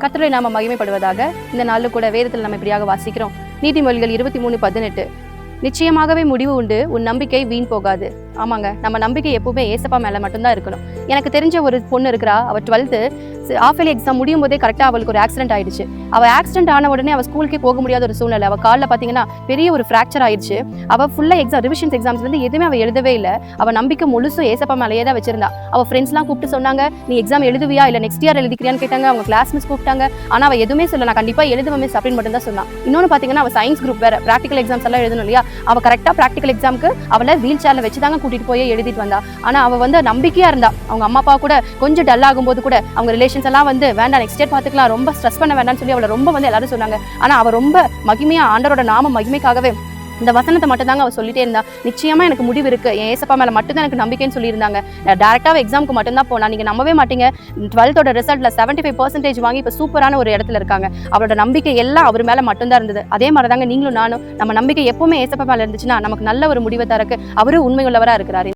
கர்த்தருடைய நாமம் மகிமைப்படுவதாக. இந்த நாளில் கூட வேதத்தில் நம்ம இப்படியாக வாசிக்கிறோம். நீதிமொழிகள் 23:18. நிச்சயமாகவே முடிவு உண்டு, உன் நம்பிக்கை வீண் போகாது. ஆமாங்க, நம்ம நம்பிக்கை எப்பவுமே ஏசப்பா மேலே மட்டும்தான் இருக்கணும். எனக்கு தெரிஞ்ச ஒரு பொண்ணு இருக்கிறா. அவள் 12th ஆஃப் இயர்லி எக்ஸாம் முடியும் போதே கரெக்டாக அவளுக்கு ஒரு ஆக்சிடென்ட் ஆயிடுச்சு. அவள் ஆக்சிடென்ட் ஆன உடனே அவள் ஸ்கூலுக்கே போக முடியாத ஒரு சூழ்நிலை. அவள் காலில் பார்த்தீங்கன்னா பெரிய ஒரு ஃப்ராக்சர் ஆயிடுச்சு. அவள் ஃபுல்லாக ரிவிஷன்ஸ் எக்ஸாம்ஸ்லேருந்து எதுவுமே அவள் எழுதவே இல்லை. அவள் நம்பிக்கை முழுசும் ஏசப்பா மேலேயே தான் வச்சிருந்தா. அவள் ஃப்ரெண்ட்ஸ்லாம் கூப்பிட்டு சொன்னாங்க, நீ எக்ஸாம் எழுதுவியா இல்லை நெக்ஸ்ட் இயர் எழுதிக்கிறியான்னு கேட்டாங்க. அவங்க கிளாஸ் மிஸ் கூப்பிட்டாங்க. ஆனால் அவள் எதுவுமே சொல்ல, நான் கண்டிப்பாக எழுதுவேன் மிஸ் அப்படின்னு மட்டும் தான் சொன்னான். இன்னொன்று பார்த்தீங்கன்னா, அவள் சயின்ஸ் குரூப் வேறு, ப்ராக்டிகல் எக்ஸாம்ஸ் எல்லாம் எழுதணும் இல்லையா. அவள் கரெக்டாக ப்ராக்டிகல் எக்ஸாமுக்கு அவளை வீல் சேரில் வச்சு தாங்க கூட்டிகிட்டு போய் எழுதிட்டு வந்தா. ஆனால் அவள் வந்து நம்பிக்கையாக இருந்தா. அவங்க அம்மா அப்பா கூட கொஞ்சம் டல் ஆகும்போது கூட அவங்க ரிலேஷன்ஸ் எல்லாம் வந்து வேண்டாம் நெக்ஸ்ட் இயர் பார்த்துக்கலாம், ரொம்ப ஸ்ட்ரெஸ் பண்ண வேண்டாம்னு சொல்லி அவளை ரொம்ப வந்து எல்லாரும் சொன்னாங்க. ஆனால் அவள் ரொம்ப மகிமையா ஆண்டவரோட நாம மகிமைக்காகவே இந்த வசனத்தை மட்டும் தாங்க அவள் சொல்லிட்டே இருந்தா. நிச்சயமா எனக்கு முடிவு இருக்கு, என் ஏசப்பா மேலே மட்டும்தான் எனக்கு நம்பிக்கைன்னு சொல்லியிருந்தாங்க. டேரெக்டாக எக்ஸாமுக்கு மட்டும்தான் போனா. நீங்கள் நம்பவே மாட்டீங்க, 12th ரிசல்ட்ல 75% வாங்கி இப்போ சூப்பரான ஒரு இடத்துல இருக்காங்க. அவளோட நம்பிக்கை எல்லாம் அவர் மேலே மட்டும்தான் இருந்தது. அதே மாதிரி தாங்க நீங்களும் நானும், நம்ம நம்பிக்கை எப்பவுமே ஏசப்பா மேலே இருந்துச்சுன்னா நமக்கு நல்ல ஒரு முடிவை தரக்கு அவரு உண்மை உள்ளவராக இருக்கிறாரு.